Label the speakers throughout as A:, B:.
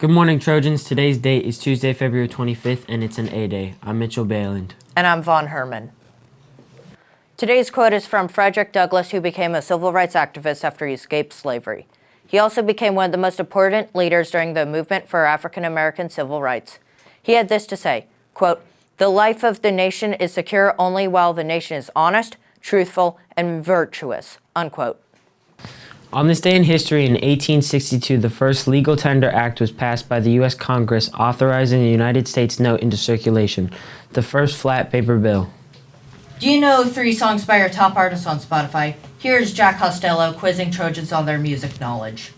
A: Good morning, Trojans. Today's date is Tuesday, February 25th, and it's an A-Day. I'm Mitchell Baland.
B: And I'm Von Herman. Today's quote is from Frederick Douglass, who became a civil rights activist after he escaped slavery. He also became one of the most important leaders during the movement for African American civil rights. He had this to say, quote, "The life of the nation is secure only while the nation is honest, truthful, and virtuous," unquote.
A: On this day in history, in 1862, the first Legal Tender Act was passed by the U.S. Congress, authorizing the United States note into circulation, the first flat paper bill.
B: Do you know 3 songs by your top artists on Spotify? Here's Jack Costello quizzing Trojans on their music knowledge.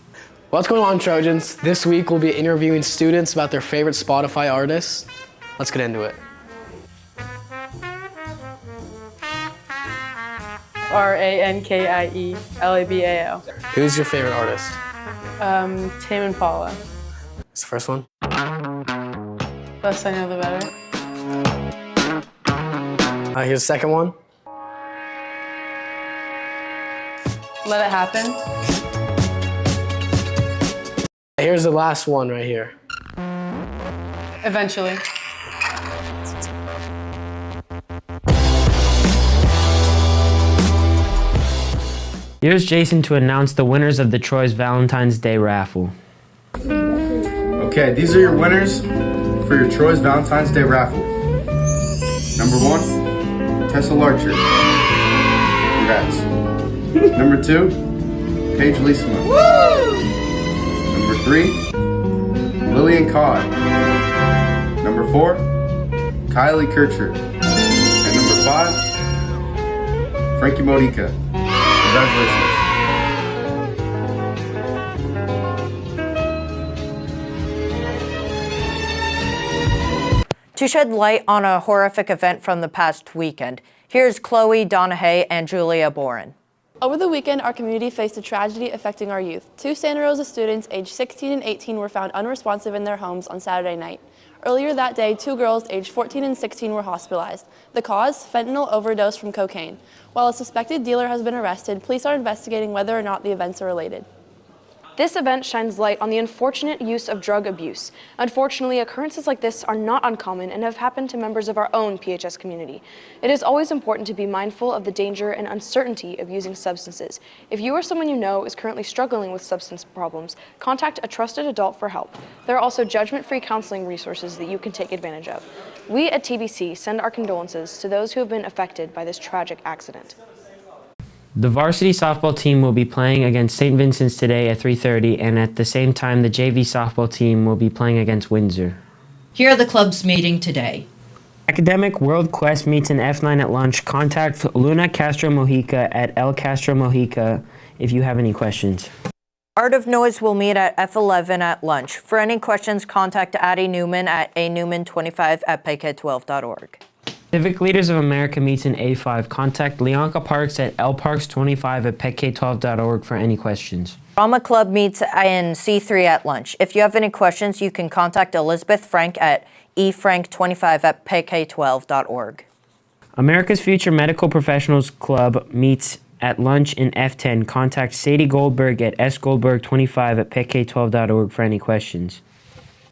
C: What's going on, Trojans? This week we'll be interviewing students about their favorite Spotify artists. Let's get into it.
D: RANKIELABAO.
C: Who's your favorite artist?
D: Tame Impala.
C: It's the first one.
D: Less I know, the better.
C: Here's the second one.
D: Let It Happen.
C: Here's the last one right here.
D: Eventually.
A: Here's Jason to announce the winners of the Troy's Valentine's Day raffle.
E: Okay, these are your winners for your Troy's Valentine's Day raffle. Number 1, Tessa Larcher. Congrats. Number 2, Paige Leesma. Number 3, Lillian Codd. Number 4, Kylie Kircher. And number 5, Frankie Modica. Congratulations.
B: To shed light on a horrific event from the past weekend, here's Chloe Donahue and Julia Boren.
F: Over the weekend, our community faced a tragedy affecting our youth. 2 Santa Rosa students aged 16 and 18 were found unresponsive in their homes on Saturday night. Earlier that day, 2 girls aged 14 and 16 were hospitalized. The cause? Fentanyl overdose from cocaine. While a suspected dealer has been arrested, police are investigating whether or not the events are related.
G: This event shines light on the unfortunate use of drug abuse. Unfortunately, occurrences like this are not uncommon and have happened to members of our own PHS community. It is always important to be mindful of the danger and uncertainty of using substances. If you or someone you know is currently struggling with substance problems, contact a trusted adult for help. There are also judgment-free counseling resources that you can take advantage of. We at TBC send our condolences to those who have been affected by this tragic accident.
A: The varsity softball team will be playing against St. Vincent's today at 3:30, and at the same time, the JV softball team will be playing against Windsor.
B: Here are the clubs meeting today.
A: Academic World Quest meets in F9 at lunch. Contact Luna Castro Mojica at El Castro Mojica if you have any questions.
B: Art of Noise will meet at F11 at lunch. For any questions, contact Addie Newman at anewman25@pk12.org.
A: Civic Leaders of America meets in A5. Contact Leonka Parks at lparks25@pk12.org for any questions.
B: Drama Club meets in C3 at lunch. If you have any questions, you can contact Elizabeth Frank at efrank25@pk12.org.
A: America's Future Medical Professionals Club meets at lunch in F10. Contact Sadie Goldberg at sgoldberg25@pk12.org for any questions.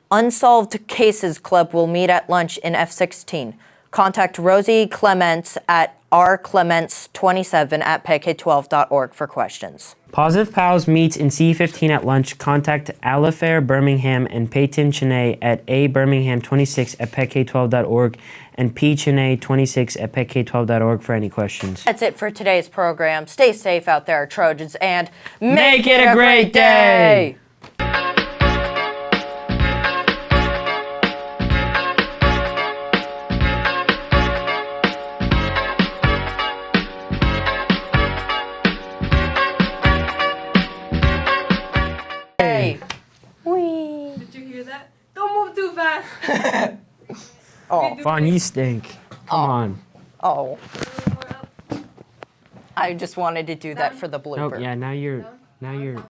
B: Unsolved Cases Club will meet at lunch in F16. Contact Rosie Clements at rclements27@pk12.org for questions.
A: Positive Pals meets in C15 at lunch. Contact Alifair Birmingham and Peyton Cheney at abirmingham26@pk12.org and pcheney26@pk12.org for any questions.
B: That's it for today's program. Stay safe out there, Trojans, and
A: make it a great day!
D: Did you hear that? Don't move too fast.
B: Oh,
A: Vaughn, you stink. Come on.
B: oh. I just wanted to do that for the blooper.
A: Nope, yeah, now you're